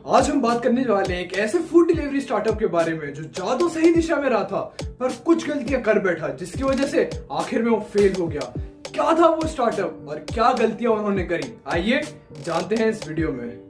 आज हम बात करने वाले हैं एक ऐसे फूड डिलीवरी स्टार्टअप के बारे में जो जादू सही दिशा में रहा था पर कुछ गलतियां कर बैठा जिसकी वजह से आखिर में वो फेल हो गया। क्या था वो स्टार्टअप और क्या गलतियां उन्होंने करी, आइए जानते हैं इस वीडियो में।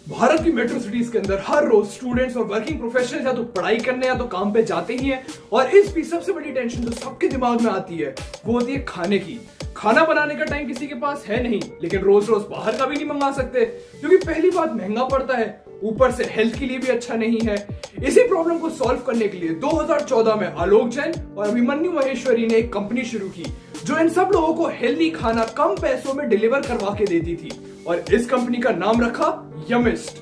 भारत की मेट्रो सिटीज के अंदर हर रोज स्टूडेंट्स और वर्किंग प्रोफेशनल्स या तो पढ़ाई करने या तो काम पे जाते ही हैं और इस बीच सबसे बड़ी टेंशन जो सबके दिमाग में आती है वो होती है खाने की। खाना बनाने का टाइम किसी के पास है नहीं, लेकिन रोज रोज बाहर का भी नहीं मंगा सकते क्योंकि पहली बात महंगा पड़ता है, ऊपर से हेल्थ के लिए भी अच्छा नहीं है। इसी प्रॉब्लम को सॉल्व करने के लिए 2014 में आलोक जैन और अभिमन्यु महेश्वरी ने एक कंपनी शुरू की जो इन सब लोगों को हेल्दी खाना कम पैसों में डिलीवर करवा के देती थी और इस कंपनी का नाम रखा यमिस्ट।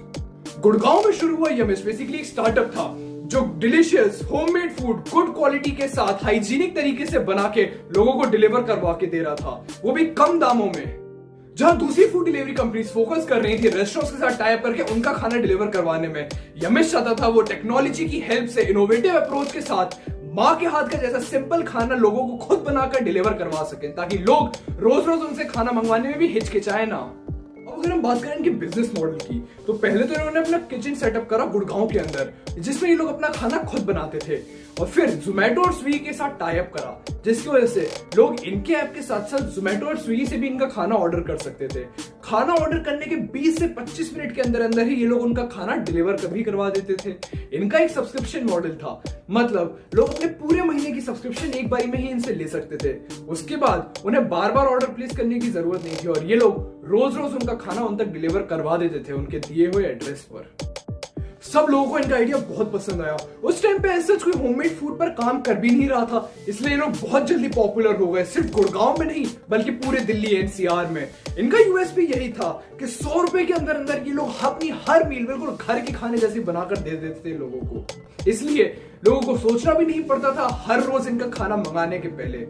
गुड़गांव में शुरू हुआ यमिस्ट बेसिकली एक स्टार्टअप था जो delicious homemade food good quality के साथ हाइजीनिक तरीके से बना के लोगों को डिलीवर करवा के दे रहा था, वो भी कम दामों में। जहां दूसरी फूड डिलीवरी कंपनीज फोकस कर रही थी रेस्टोरेंट्स के साथ टाई अप करके उनका खाना डिलीवर करवाने में, यमिस्ट चाहता था वो टेक्नोलॉजी की हेल्प से इनोवेटिव अप्रोच के साथ माँ के हाथ का जैसा सिंपल खाना लोगों को खुद बनाकर डिलीवर करवा सके ताकि लोग रोज रोज उनसे खाना मंगवाने में भी हिचकिचाए ना। अगर हम बात करें इनके बिजनेस मॉडल की तो पहले तो इन्होंने अपना किचन सेटअप करा गुड़गांव के अंदर जिसमें ये लोग अपना खाना खुद बनाते थे और फिर जोमेटो और स्विगी के साथ टाई अप करा जिसकी वजह से लोग इनके ऐप के साथ साथ जोमेटो और स्विगी से भी इनका खाना ऑर्डर कर सकते थे। खाना ऑर्डर करने के 20 से 25 मिनट के अंदर अंदर ही ये लोग उनका खाना डिलीवर कभी करवा देते थे। इनका एक सब्सक्रिप्शन मॉडल था, मतलब लोग अपने पूरे महीने की सब्सक्रिप्शन एक बारी में ही इनसे ले सकते थे। उसके बाद उन्हें बार बार ऑर्डर प्लेस करने की जरूरत नहीं थी और ये लोग रोज रोज उनका खाना उन तक डिलीवर करवा देते थे उनके दिए हुए एड्रेस पर। सब लोगों को इनका आइडिया बहुत पसंद आया। उस टाइम पे ऐसा कोई होममेड फूड पर काम कर भी नहीं रहा था, इसलिए ये लोग बहुत जल्दी पॉपुलर हो गए, सिर्फ गुड़गांव में नहीं बल्कि पूरे दिल्ली एनसीआर में। इनका यूएसपी यही था कि 100 रुपए के अंदर अंदर ये लोग अपनी हर मील बिल्कुल घर के खाने जैसी बनाकर दे देते थे लोगों को, इसलिए लोगों को सोचना भी नहीं पड़ता था हर रोज इनका खाना मंगाने के पहले।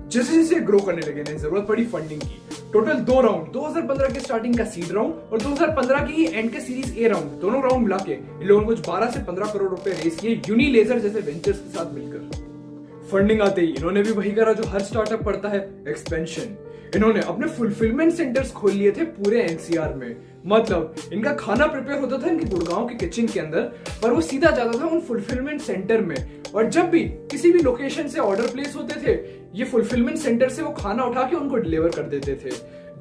जैसे जैसे ग्रो करने लगे इन्हें जरूरत पड़ी फंडिंग की। टोटल 2 राउंड, 2015 के स्टार्टिंग का सीड राउंड और 2015 की ही एंड के सीरीज ए राउंड, दोनों राउंड मिला के इन लोगों ने कुछ 12 से 15 करोड़ रुपए रेस किए यूनिलेजर जैसे वेंचर्स के साथ मिलकर। फंडिंग आते ही इन्होंने भी वही करा जो हर स्टार्टअप करता है, एक्सपेंशन। इन्होंने अपने फुलफिलमेंट सेंटर्स खोल लिए थे पूरे एनसीआर में, मतलब इनका खाना प्रिपेयर होता था इनके गुड़गांव के किचन के अंदर पर वो सीधा जाता था उन फुलफिलमेंट सेंटर में और जब भी किसी भी लोकेशन से ऑर्डर प्लेस होते थे ये फुलफिलमेंट सेंटर से वो खाना उठा के उनको डिलीवर कर देते थे।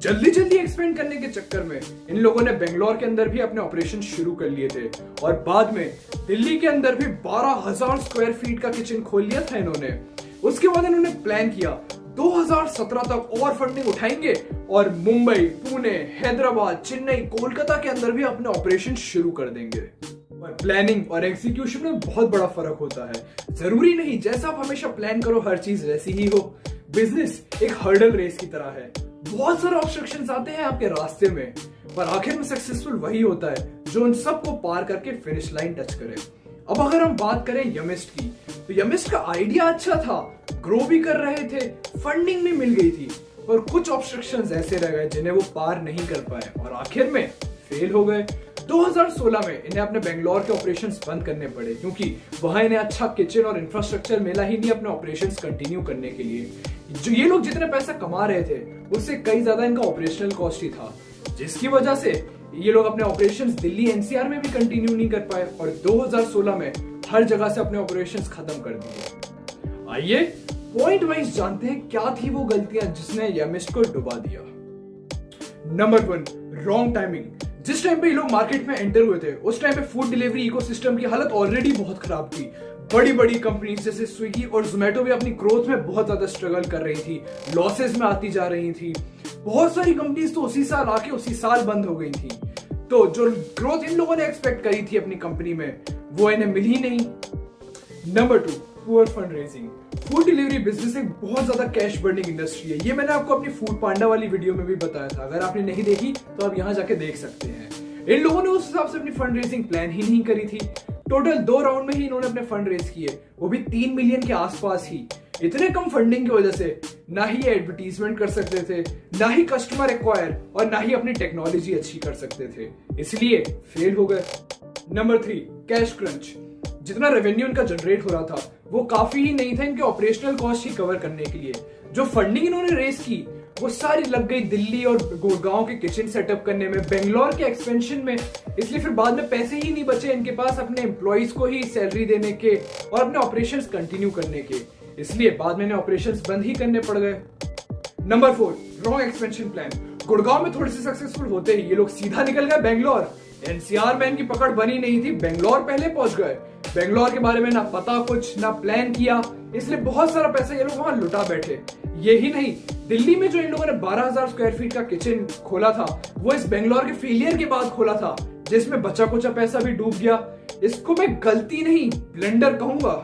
जल्दी जल्दी एक्सपेंड करने के चक्कर में इन लोगों ने बेंगलोर के अंदर भी अपने ऑपरेशन शुरू कर लिए थे और बाद में दिल्ली के अंदर भी 12,000 स्क्वायर फीट का किचन खोल लिया था इन्होंने। उसके बाद इन्होंने प्लान किया 2017 तक और फंडिंग उठाएंगे और मुंबई, पुणे, हैदराबाद, चेन्नई, कोलकाता के अंदर भी अपने ऑपरेशन शुरू कर देंगे। और प्लानिंग और एग्जीक्यूशन में बहुत बड़ा फर्क होता है। जरूरी नहीं जैसा आप हमेशा प्लान करो हर चीज वैसी ही हो। बिजनेस एक हर्डल रेस की तरह है, बहुत सारे ऑब्स्ट्रक्शंस आते हैं आपके रास्ते में पर आखिर में सक्सेसफुल वही होता है जो उन सबको पार करके फिनिश लाइन टच करे। अब अगर हम बात करें यमिस्ट की तो यमिस्ट का आइडिया अच्छा था, ग्रो भी कर रहे थे, फंडिंग भी मिल गई थी और कुछ ऑब्स्ट्रक्शंस ऐसे रह गए जिन्हें वो पार नहीं कर पाए और आखिर में फेल हो गए। 2016 में इन्हें अपने बेंगलोर के ऑपरेशंस बंद करने पड़े क्योंकि वहां इन्हें अच्छा किचन और इंफ्रास्ट्रक्चर मिला ही नहीं अपने ऑपरेशंस कंटिन्यू करने के लिए। जो ये लोग जितने पैसा कमा रहे थे उससे कई ज्यादा इनका ऑपरेशनल कॉस्ट ही था, जिसकी वजह से ये लोग अपने ऑपरेशंस दिल्ली एनसीआर में भी कंटिन्यू नहीं कर पाए और 2016 में हर जगह से अपने ऑपरेशंस खत्म कर दिए। आइए पॉइंट वाइज जानते हैं क्या थी वो गलतियां जिसने यमिस्ट को डुबा दिया। Number 1, wrong timing. जिस टाइम पे ये लोग मार्केट में एंटर हुए थे उस टाइम पे फूड डिलीवरी इकोसिस्टम की हालत ऑलरेडी बहुत खराब थी। बड़ी बड़ी कंपनीज जैसे स्विगी और जोमेटो भी अपनी ग्रोथ में बहुत ज्यादा स्ट्रगल कर रही थी, लॉसेस में आती जा रही थी। बहुत सारी कंपनीज तो उसी साल आके उसी साल बंद हो गई थी, तो जो ग्रोथ इन लोगों ने एक्सपेक्ट करी थी अपनी कंपनी में वो इन्हें मिल ही नहीं। Number 2, poor fund raising. Food delivery business एक बहुत ज्यादा कैश बर्निंग इंडस्ट्री है, ये मैंने आपको अपनी फूड पांडा वाली वीडियो में भी बताया था, अगर आपने नहीं देखी तो आप यहाँ जाके देख सकते हैं। इन लोगों ने उस हिसाब से अपनी फंड रेजिंग प्लान ही नहीं करी थी। टोटल 2 राउंड में ही इन्होंने अपने फंड रेज किए, वो भी 3 मिलियन के आसपास ही। इतने कम फंडिंग की वजह से ना ही एडवर्टीजमेंट कर सकते थे, ना ही कस्टमर एक्वायर और ना ही अपनी टेक्नोलॉजी अच्छी कर सकते थे, इसलिए फेल हो गए। Number 3, cash crunch. जितना रेवेन्यू इनका जनरेट हो रहा था वो काफी ही नहीं था इनके ऑपरेशनल कॉस्ट ही कवर करने के लिए। जो फंडिंग इन्होंने रेस की वो सारी लग गई दिल्ली और गुड़गांव के किचन सेटअप करने में, बेंगलोर के एक्सपेंशन में। इसलिए फिर बाद में पैसे ही नहीं बचे इनके पास अपने एम्प्लॉइज को ही सैलरी देने के और अपने ऑपरेशंस कंटिन्यू करने के। इसलिए बाद में इन्हें ऑपरेशंस बंद ही करने पड़ गए। Number 4, wrong expansion plan. Gurgaon में थोड़ी सी सक्सेसफुल होते ही ये लोग सीधा निकल गए बेंगलोर। एनसीआर में इनकी पकड़ बनी नहीं थी, बेंगलोर पहले पहुंच गए। बेंगलोर के बारे में ना पता कुछ ना प्लान किया, इसलिए बहुत सारा पैसा ये लोग वहां लुटा बैठे। यही नहीं, दिल्ली में जो इन लोगों ने 12,000 स्क्वायर फीट का किचन खोला था वो इस बेंगलोर के फेलियर के बाद खोला था, जिसमें बचा कुचा पैसा भी डूब गया। इसको मैं गलती नहीं ब्लेंडर कहूंगा।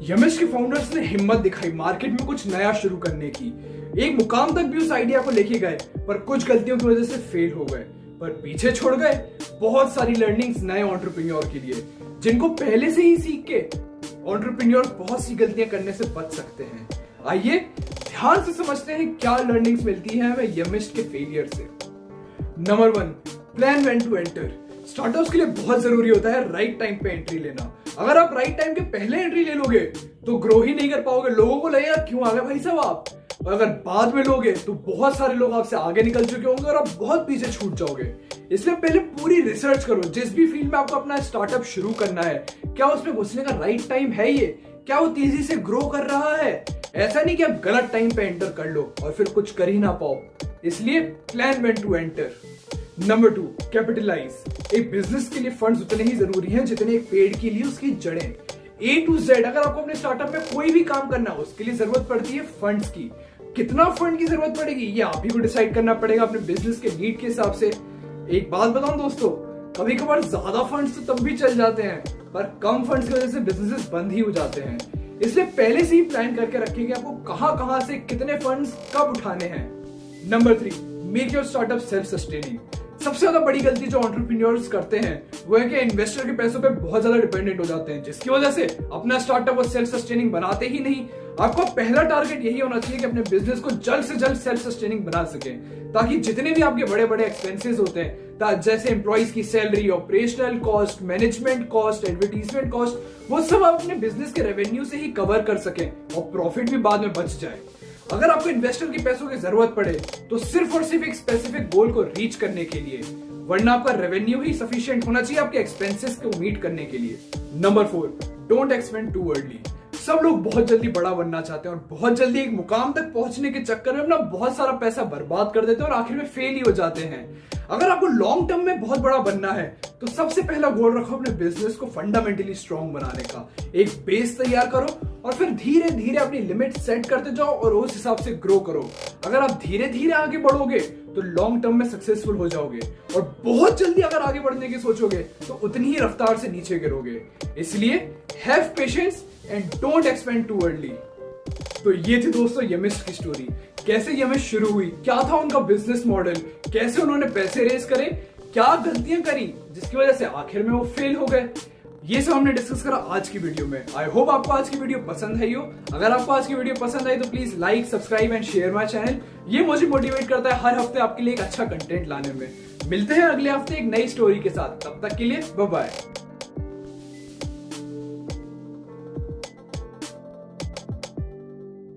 यमिश के फाउंडर्स ने हिम्मत दिखाई मार्केट में कुछ नया शुरू करने की। एक मुकाम तक भी उस आइडिया को लेके गए, पर कुछ गलतियों की वजह से फेल हो गए, पर पीछे छोड़ गए बहुत सारी लर्निंग्स नए एंटरप्रेन्योर के लिए, जिनको पहले से ही सीख के एंटरप्रेन्योर बहुत सी गलतियां करने से बच सकते हैं। आइए ध्यान से समझते हैं क्या लर्निंग्स मिलती है हमें यमिश के फेलियर से। Number 1, plan when to enter. Startups के लिए बहुत जरूरी होता है राइट टाइम पे एंट्री लेना। अगर आप राइट टाइम के पहले एंट्री ले लोगे तो ग्रो ही नहीं कर पाओगे, लोगों को लगेगा क्यों आ गए भाई साहब आप। और अगर बाद में लोगे तो बहुत सारे लोग आपसे आगे निकल चुके होंगे और आप बहुत पीछे छूट जाओगे। इसलिए पहले पूरी रिसर्च करो, जिस भी फील्ड में आपको अपना स्टार्टअप शुरू करना है, क्या उसमें घुसने का राइट टाइम है ये, क्या वो तेजी से ग्रो कर रहा है। ऐसा नहीं कि आप गलत टाइम पे एंटर कर लो और फिर कुछ कर ही ना पाओ। इसलिए plan when to enter. Number 2, capitalise. एक बिजनेस के लिए फंड्स उतने ही जरूरी हैं जितने एक पेड़ के लिए उसकी जड़ें। A to Z अगर आपको अपने स्टार्टअप में कोई भी काम करना है उसके लिए जरूरत पड़ती है फंड्स की। कितना फंड की जरूरत पड़ेगी ये आप ही को डिसाइड करना पड़ेगा अपने बिजनेस के नीड के हिसाब से। एक बात बताऊं दोस्तों, कभी कभार ज्यादा फंड्स तो तब भी चल जाते हैं, पर कम फंड्स की वजह से बिजनेसेस बंद ही हो जाते हैं। इसलिए पहले से ही प्लान करके रखिए कि आपको कहां से कितने फंड्स कब उठाने हैं। Number 3, make your startup self sustaining. सबसे ज्यादा बड़ी गलती जो एंटरप्रेन्योर्स करते हैं वो है कि इन्वेस्टर के पैसों पे बहुत ज्यादा डिपेंडेंट हो जाते हैं, जिसकी वजह से अपना स्टार्टअप वो सेल्फ सस्टेनिंग बनाते ही नहीं। आपका पहला टारगेट यही होना चाहिए कि अपने बिजनेस को जल्द से जल्द सेल्फ सस्टेनिंग बना सके, ताकि जितने भी आपके बड़े बड़े एक्सपेंसेस होते हैं जैसे एम्प्लॉइज की salary, operational cost, management cost, advertisement cost, वो सब आप अपने बिजनेस के रेवेन्यू से ही कवर कर सके और प्रॉफिट भी बाद में बच जाए। अगर आपको इन्वेस्टर के पैसों की जरूरत पड़े तो सिर्फ और सिर्फ एक स्पेसिफिक गोल को रीच करने के लिए, वरना आपका रेवेन्यू ही सफिशिएंट होना चाहिए आपके एक्सपेंसेस को मीट करने के लिए। Number 4, don't expand too early. सब लोग बहुत जल्दी बड़ा बनना चाहते हैं और बहुत जल्दी एक मुकाम तक पहुंचने के चक्कर में अपना बहुत सारा पैसा बर्बाद कर देते हैं और आखिर में फेल ही हो जाते हैं। अगर आपको लॉन्ग टर्म में बहुत बड़ा बनना है तो सबसे पहला गोल रखो अपने बिजनेस को फंडामेंटली स्ट्रॉन्ग बनाने का। एक बेस तैयार करो और फिर धीरे धीरे अपनी लिमिट सेट करते जाओ और उस हिसाब से ग्रो करो। अगर आप धीरे धीरे आगे बढ़ोगे तो लॉन्ग टर्म में सक्सेसफुल हो जाओगे, और बहुत जल्दी अगर आगे बढ़ने की सोचोगे तो उतनी ही रफ्तार से नीचे गिरोगे। इसलिए have patience and don't expand too early. तो ये थी दोस्तों यमिश की स्टोरी। कैसे यमिश शुरू हुई, क्या था उनका बिजनेस मॉडल, कैसे उन्होंने पैसे रेज करे, क्या गलतियां करी जिसकी वजह से आखिर में वो फेल हो गए, ये सब हमने डिस्कस करा आज की वीडियो में। आई होप आपको आज की वीडियो पसंद आई हो। अगर आपको आज की वीडियो पसंद आई तो please like, subscribe and share my channel. ये मुझे मोटिवेट करता है हर हफ्ते आपके लिए एक अच्छा कंटेंट लाने में। मिलते हैं अगले हफ्ते एक नई स्टोरी के साथ, तब तक के लिए बाय बाय।